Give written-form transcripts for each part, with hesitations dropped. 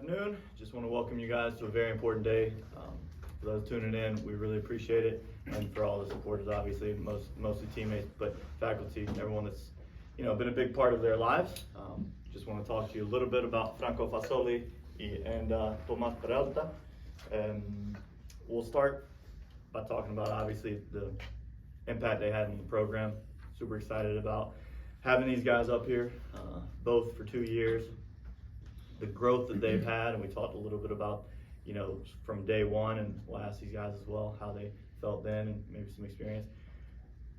afternoon. Just want to welcome you guys to a very important day. For those tuning in, we really appreciate it, and for all the supporters, obviously, mostly teammates, but faculty, and everyone that's been a big part of their lives. Just want to talk to you a little bit about Franco Fasoli and Tomas Peralta. We'll start by talking about obviously the impact they had in the program. Super excited about having these guys up here, both for 2 years. The growth that they've had, and we talked a little bit about, from day one, and we'll ask these guys as well how they felt then and maybe some experience.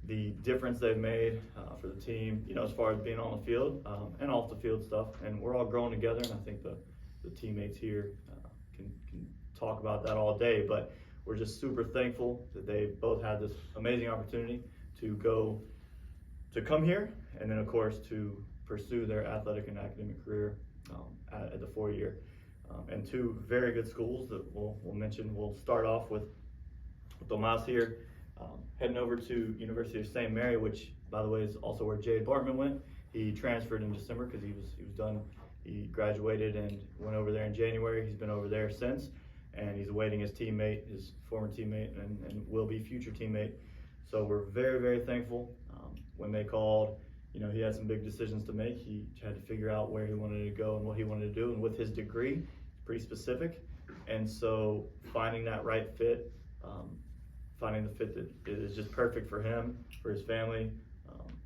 The difference they've made for the team, as far as being on the field and off the field stuff, and we're all growing together, and I think the teammates here can talk about that all day, but we're just super thankful that they both had this amazing opportunity to come here, and then of course to pursue their athletic and academic career at the 4-year, and 2 very good schools that we'll mention. We'll start off with Tomas here, heading over to University of St. Mary, which by the way is also where Jade Bartman went. He transferred in December because he was done. He graduated and went over there in January. He's been over there since, and he's awaiting his former teammate, and will be future teammate. So we're very, very thankful. When they called, he had some big decisions to make. He had to figure out where he wanted to go and what he wanted to do. And with his degree, it's pretty specific. And so finding that right fit, finding the fit that is just perfect for him, for his family,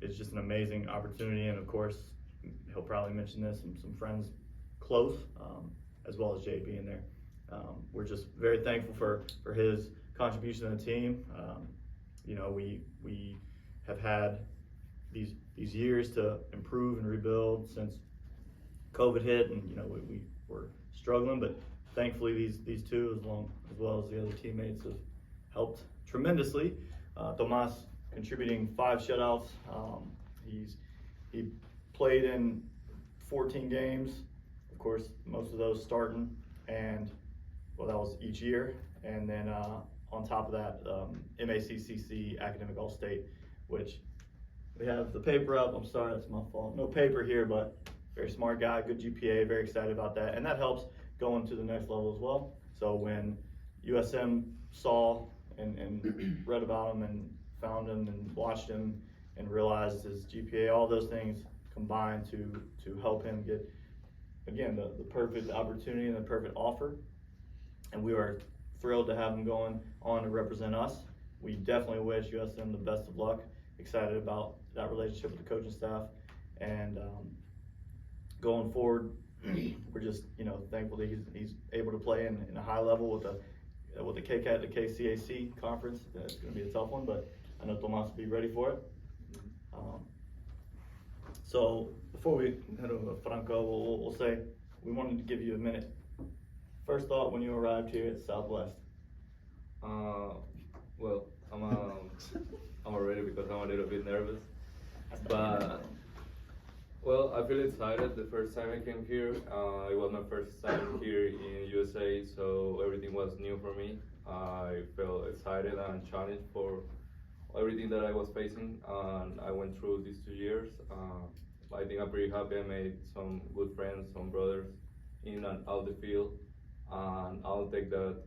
it's just an amazing opportunity. And of course, he'll probably mention this, some friends close, as well as Jay being there. We're just very thankful for his contribution to the team. We have had these years to improve and rebuild since COVID hit, and we were struggling, but thankfully these 2 as well as the other teammates have helped tremendously. Tomas contributing 5 shutouts. He played in 14 games, of course most of those starting, and that was each year, and then on top of that, MACCC Academic All-State, which we have the paper up. I'm sorry, that's my fault. No paper here, but very smart guy, good GPA, very excited about that. And that helps going to the next level as well. So when USM saw and read about him and found him and watched him and realized his GPA, all those things combined to help him get, again, the perfect opportunity and the perfect offer. And we are thrilled to have him going on to represent us. We definitely wish USM the best of luck. Excited about that relationship with the coaching staff, and going forward, we're just thankful that he's able to play in a high level with the KCAT, the KCAC conference. That's going to be a tough one, but I know Tomas will be ready for it. So before we head over to Franco, we'll say we wanted to give you a minute. First thought when you arrived here at Southwest. Well, I'm already, because I'm a little bit nervous, but well, I feel excited. The first time I came here, it was my first time here in USA, so everything was new for me. I felt excited and challenged for everything that I was facing, and I went through these 2 years. I think I'm pretty happy. I made some good friends, some brothers in and out the field, and I'll take that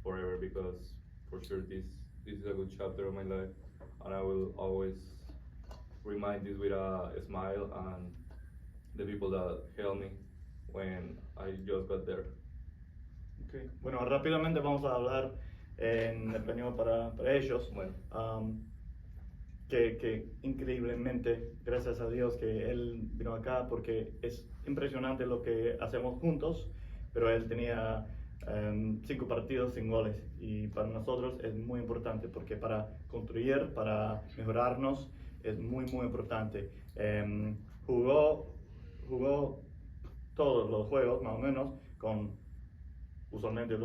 forever, because for sure this is a good chapter of my life, and I will always remind this with a smile and the people that helped me when I just got there. Okay. Bueno, rápidamente vamos a hablar en español para ellos. Bueno. Que increíblemente, gracias a Dios que él vino acá, porque es impresionante lo que hacemos juntos, pero él tenía 5 partidos sin goles, y para nosotros es muy importante, porque para construir, para mejorarnos, es muy importante. Jugó todos los juegos más o menos con usualmente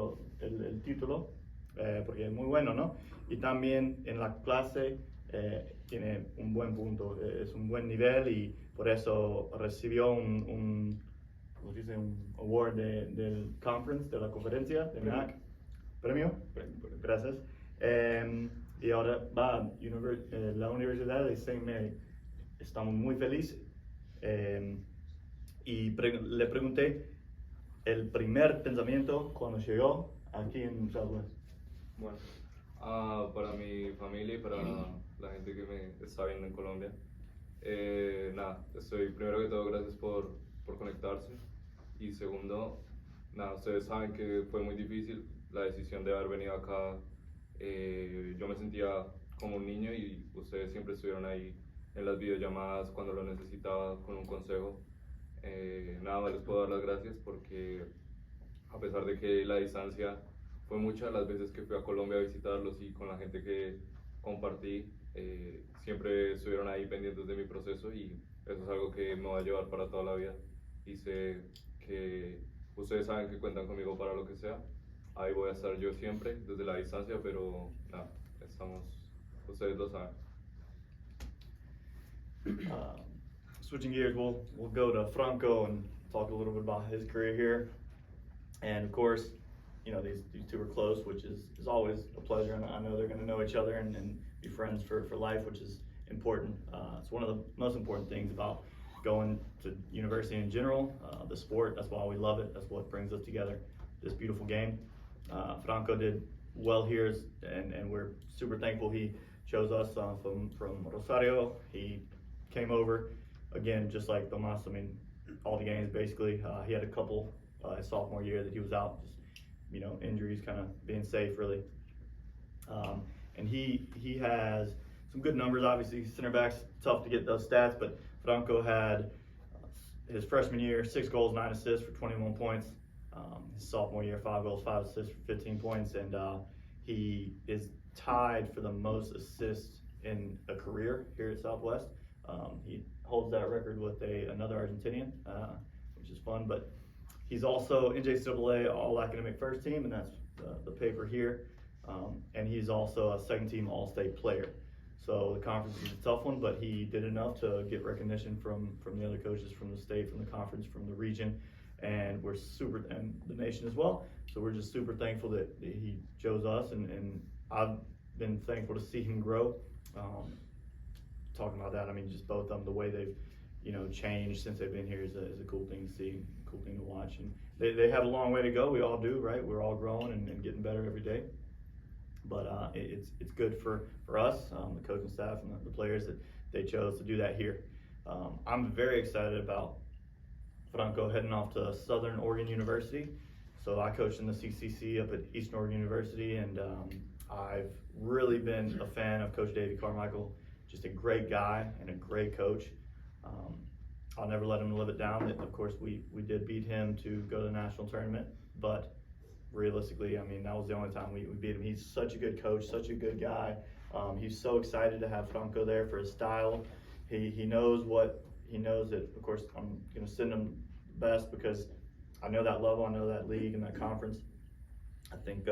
el título, porque es muy bueno, ¿no? Y también en la clase tiene un buen punto, es un buen nivel, y por eso recibió un award del conference, de la conferencia de MAC. ¿Premio? Gracias. Y ahora va a la Universidad de St. Mary. Estamos muy felices. Y le pregunté el primer pensamiento cuando llegó aquí en Southwest. Bueno, para mi familia y para la gente que me está viendo en Colombia, nada, estoy primero que todo gracias por conectarse y segundo, nada, ustedes saben que fue muy difícil la decisión de haber venido acá. Yo me sentía como un niño y ustedes siempre estuvieron ahí en las videollamadas cuando lo necesitaba con un consejo. Nada más les puedo dar las gracias porque a pesar de que la distancia fue mucha, las veces que fui a Colombia a visitarlos y con la gente que compartí, siempre estuvieron ahí pendientes de mi proceso y eso es algo que me va a llevar para toda la vida y sé que ustedes saben que cuentan conmigo para lo que sea. Ahí voy a estar yo siempre desde la distancia, pero nada, estamos, ustedes lo saben. Switching gears, we'll go to Franco and talk a little bit about his career here. And of course, you know, these two are close, which is always a pleasure, and I know they're going to know each other and be friends for life, which is important. It's one of the most important things about going to university in general, the sport. That's why we love it. That's what brings us together, this beautiful game. Franco did well here, and we're super thankful he chose us from Rosario. He came over, again, just like Tomas, I mean, all the games basically. He had a couple his sophomore year that he was out, just, you know, injuries, kind of being safe really. And he has some good numbers. Obviously, center backs, tough to get those stats, but Franco had his freshman year 6 goals, 9 assists for 21 points. His sophomore year, 5 goals, 5 assists for 15 points, and he is tied for the most assists in a career here at Southwest. He holds that record with another Argentinian, which is fun, but he's also NJCAA All-Academic First Team, and that's the paper here. And he's also a second-team All-State player. So the conference is a tough one, but he did enough to get recognition from the other coaches from the state, from the conference, from the region, and and the nation as well. So we're just super thankful that he chose us, and I've been thankful to see him grow. Talking about that, I mean, just both of them, the way they've, you know, changed since they've been here is a cool thing to see, cool thing to watch. And they have a long way to go. We all do, right? We're all growing and getting better every day. But it's good for us, the coaching staff and the players, that they chose to do that here. I'm very excited about Franco heading off to Southern Oregon University. So I coached in the CCC up at Eastern Oregon University, and I've really been a fan of Coach Davey Carmichael. Just a great guy and a great coach. I'll never let him live it down. Of course, we did beat him to go to the national tournament, but realistically, I mean, that was the only time we beat him. He's such a good coach, such a good guy. He's so excited to have Franco there for his style. He knows that, of course, I'm going to send him best because I know that level, I know that league and that conference. I think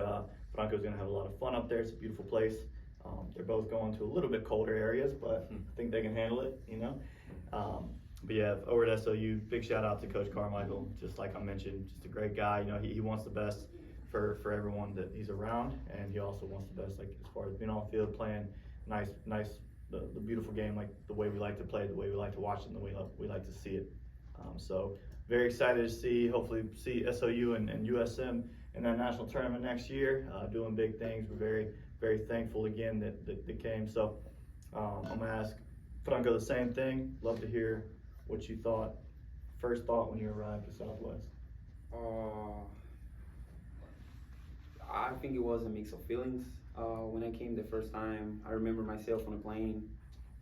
Franco's going to have a lot of fun up there. It's a beautiful place. They're both going to a little bit colder areas, but I think they can handle it, you know. But yeah, over at SOU, big shout out to Coach Carmichael. Just like I mentioned, just a great guy. You know, he wants the best for everyone that he's around, and he also wants the best, like as far as being on the field, playing nice, the beautiful game, like the way we like to play, the way we like to watch it, and the way we like to see it. So very excited to hopefully see SOU and USM in that national tournament next year, doing big things. We're very thankful again that they came. So I'm gonna ask Franco the same thing. Love to hear what you first thought when you arrived at Southwest. I think it was a mix of feelings. When I came the first time, I remember myself on a plane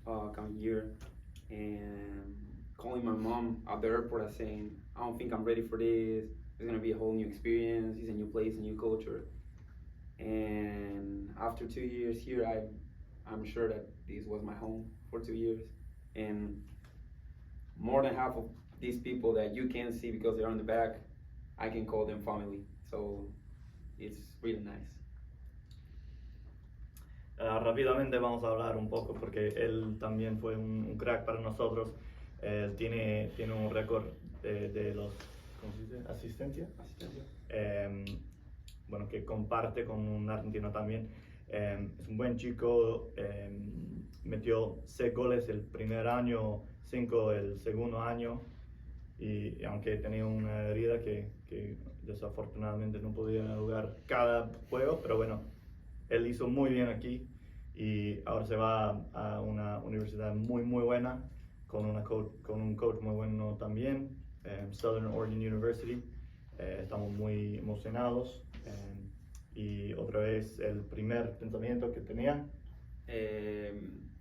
coming here and calling my mom at the airport and saying, I don't think I'm ready for this. It's gonna be a whole new experience. It's a new place, a new culture. And after 2 years here, I'm sure that this was my home for 2 years. And more than half of these people that you can't see because they're on the back, I can call them family. So it's really nice. Rápidamente vamos a hablar un poco porque él también fue un crack para nosotros. Él tiene un récord de los, ¿cómo se dice? Asistencia. Bueno, que comparte con un argentino también. Es un buen chico, metió 6 goles el primer año, 5 el segundo año. y aunque tenía una herida que desafortunadamente no podía jugar cada juego, pero bueno, él hizo muy bien aquí y ahora se va a una universidad muy muy buena con un coach muy bueno también, Southern Oregon University. Estamos muy emocionados y otra vez el primer pensamiento que tenía.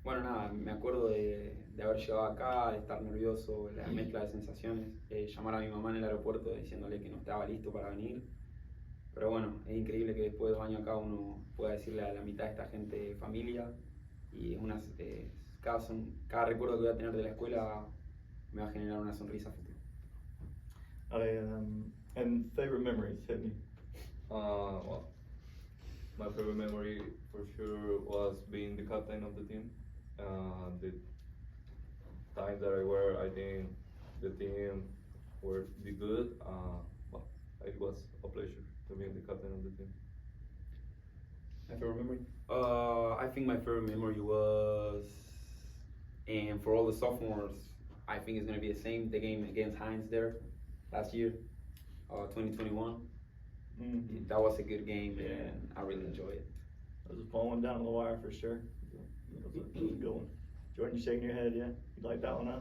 Bueno, nada, me acuerdo de haber llegado acá, de estar nervioso, la mezcla de sensaciones, llamar a mi mamá en el aeropuerto diciéndole que no estaba listo para venir. Pero bueno, es increíble que después de 2 años acá uno pueda decirle a la mitad de esta gente familia y cada recuerdo que voy a tener de la escuela me va a generar una sonrisa a futuro. And favorite memories, hit me. Well, my favorite memory for sure was being the captain of the team. The times that I were, I think the team did good. Well, it was a pleasure to be the captain of the team. My favorite memory? I think my favorite memory was, and for all the sophomores, I think it's going to be the same, the game against Heinz there last year, 2021. Mm-hmm. That was a good game, and I really enjoyed it. That was a fun one down the wire for sure. That was a good one. Jordan, you shaking your head, yeah? You like that one, huh?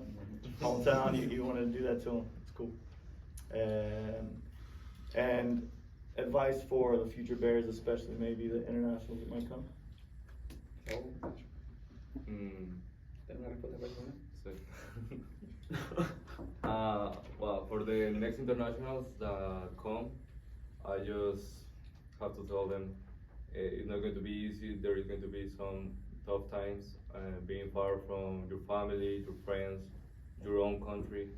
Hometown, you want to do that to him. It's cool. And advice for the future Bears, especially maybe the internationals that might come? Well, for the next internationals that come, I just have to tell them it's not going to be easy. There is going to be some tough times, being far from your family, your friends, your own country.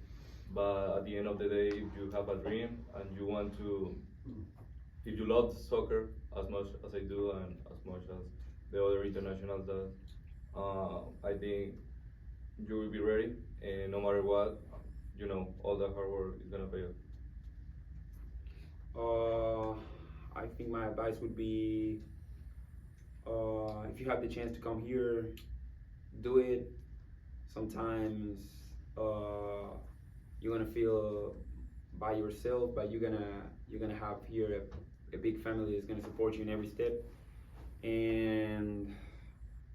But at the end of the day, if you have a dream and you want to, if you love soccer as much as I do and as much as the other internationals does, I think you will be ready. And no matter what, you know, all the hard work is gonna pay off. I think my advice would be, if you have the chance to come here, do it. Sometimes you're gonna feel by yourself, but you're gonna have here a big family that's gonna support you in every step. And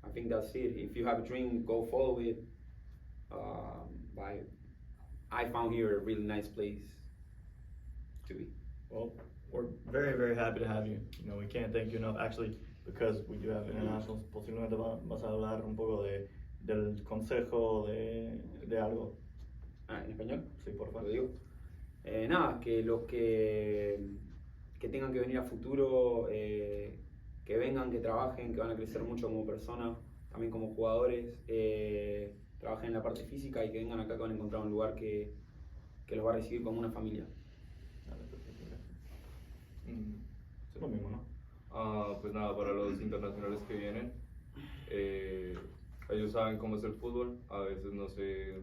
I think that's it. If you have a dream, go follow it. I found here a really nice place to be. Well, we're very, very happy to have you. You know, we can't thank you enough. Actually, because we do have internationals, posiblemente vas a hablar un poco del consejo de algo. ¿En español? Sí, por favor. Lo digo. Nada, que los que tengan que venir a futuro, que vengan, que trabajen, que van a crecer mucho como personas, también como jugadores, trabajen en la parte física y que vengan acá que van a encontrar un lugar que los va a recibir como una familia. Es lo mismo, ¿no? Pues nada, para los internacionales que vienen, ellos saben cómo es el fútbol, a veces no sé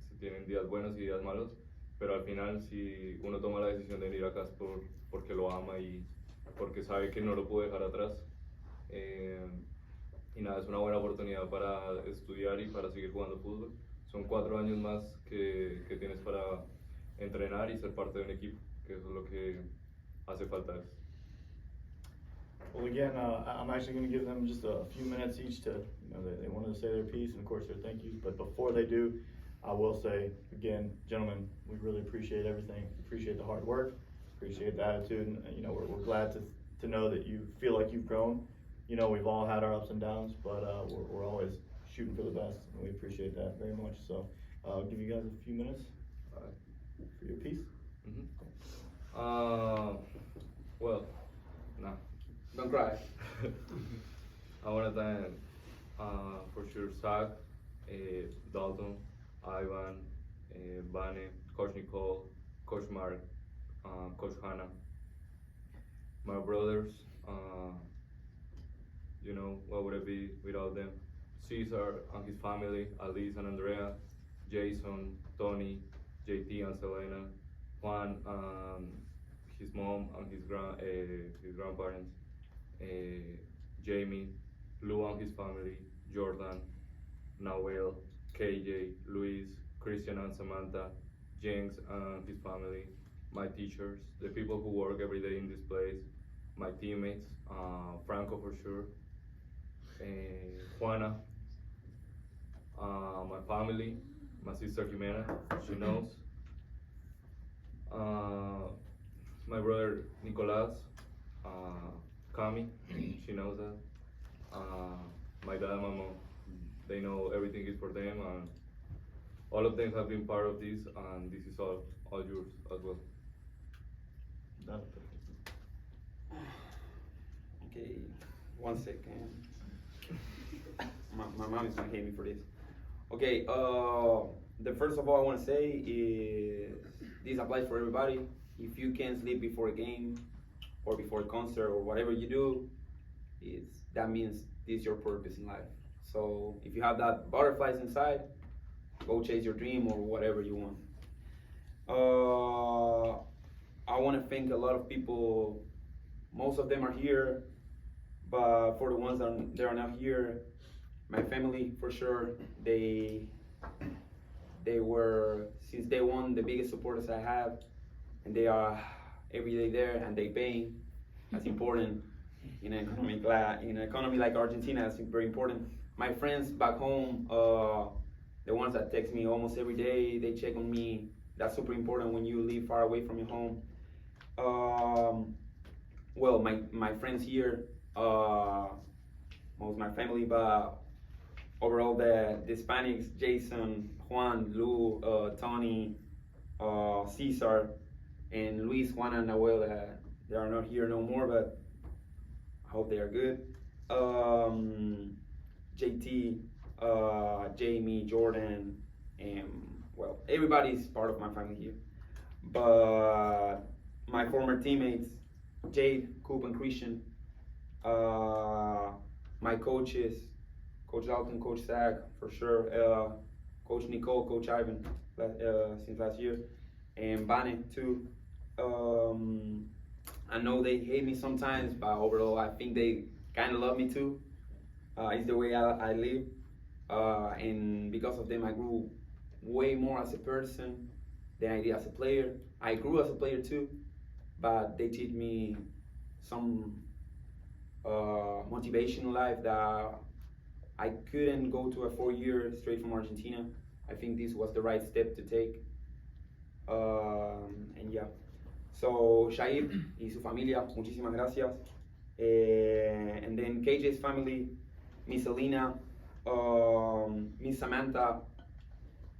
si tienen días buenos y días malos, pero al final si uno toma la decisión de venir acá es porque lo ama y porque sabe que no lo puede dejar atrás. Y nada, es una buena oportunidad para estudiar y para seguir jugando fútbol. Son 4 años más que tienes para entrenar y ser parte de un equipo, que eso es lo que hace falta. Well, again, I'm actually going to give them just a few minutes each to, you know, they wanted to say their piece and of course their thank yous, but before they do, I will say, again, gentlemen, we really appreciate everything. Appreciate the hard work, appreciate the attitude, and you know, we're glad to know that you feel like you've grown. You know, we've all had our ups and downs, but we're always shooting for the best, and we appreciate that very much. So I'll give you guys a few minutes for your piece. Well, nah. Don't cry. I want to thank for sure Zach, Dalton, Ivan, Vane, Coach Nicole, Coach Mark, Coach Hannah, my brothers. You know, what would it be without them? Cesar and his family, Alice and Andrea, Jason, Tony, JT and Selena, Juan, his mom and his grandparents, Jamie, Lou and his family, Jordan, Noel, KJ, Luis, Christian and Samantha, James and his family, my teachers, the people who work every day in this place, my teammates, Franco for sure, and Juana, my family, my sister Jimena, she knows, my brother Nicolas, Cami, she knows that, my dad and my mom, they know everything is for them, and all of them have been part of this, and this is all yours as well. Okay, 1 second. My mom is gonna hate me for this. Okay, the first of all I wanna say is this applies for everybody. If you can't sleep before a game or before a concert or whatever you do, that means this is your purpose in life. So if you have that butterflies inside, go chase your dream or whatever you want. I want to thank a lot of people. Most of them are here, but for the ones that are not here, my family for sure. They were since day one the biggest supporters I have, and they are every day there and they pay. That's important in an economy like Argentina. That's very important. My friends back home, the ones that text me almost every day, they check on me. That's super important when you live far away from your home. Well, my friends here, most of my family, but overall the Hispanics, Jason, Juan, Lou, Tony, Cesar, and Luis, Juan, and Noel, they are not here no more, but I hope they are good. JT, Jamie, Jordan, and well, everybody's part of my family here. But my former teammates, Jade, Coop, and Christian, my coaches, Coach Dalton, Coach Zach, for sure, Coach Nicole, Coach Ivan, since last year, and Bane too. I know they hate me sometimes, but overall I think they kind of love me too. It's the way I live, and because of them I grew way more as a person than I did as a player. I grew as a player too, but they teach me some motivation in life that I couldn't go to a 4-year straight from Argentina. I think this was the right step to take, and yeah. So Shaib y su familia, muchísimas gracias. And then KJ's family, Miss Alina, Miss Samantha,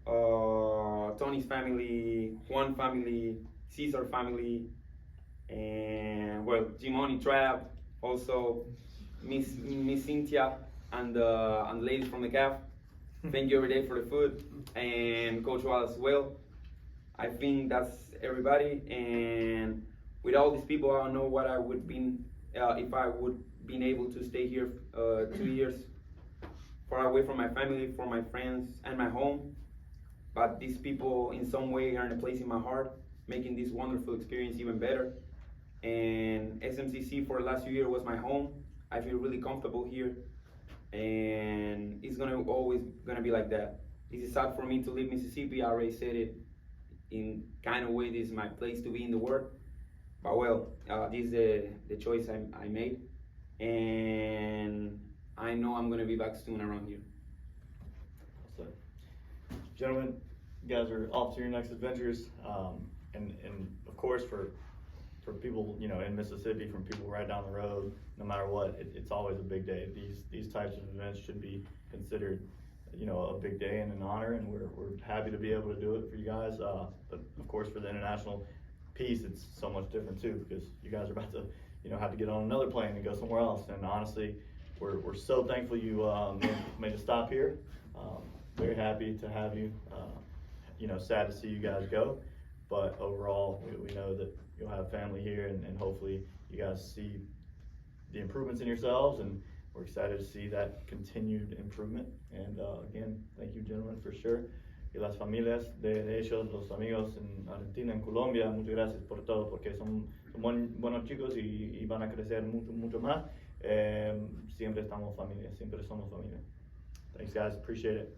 Tony's family, Juan family, Cesar family, and well, Jimoni Trap, also Miss Cynthia and the ladies from the CAF. Thank you every day for the food, and Coach Wall as well. I think that's everybody, and with all these people, I don't know what I would been if I would been able to stay here 2 years far away from my family, from my friends, and my home. But these people, in some way, are in a place in my heart, making this wonderful experience even better. And SMCC for the last few years was my home. I feel really comfortable here, and it's always gonna be like that. This is sad for me to leave Mississippi. I already said it. In kind of way, this is my place to be in the world. But well, this is the choice I made, and I know I'm gonna be back soon around here. So, gentlemen, you guys are off to your next adventures, and of course for people, you know, in Mississippi, from people right down the road, no matter what, it's always a big day. These types of events should be considered, you know, a big day and an honor, and we're happy to be able to do it for you guys. But of course, for the international piece, it's so much different too, because you guys are about to, you know, have to get on another plane and go somewhere else. And honestly, we're so thankful you made a stop here. Very happy to have you. You know, sad to see you guys go, but overall, we know that you'll have family here, and hopefully you guys see the improvements in yourselves, and we're excited to see that continued improvement. And again, thank you, gentlemen, for sure. Y las familias de ellos, los amigos en Argentina, en Colombia, muchas gracias por todo, porque son buenos chicos y van a crecer mucho más. Siempre estamos familia, siempre somos familia. Thanks, guys, appreciate it.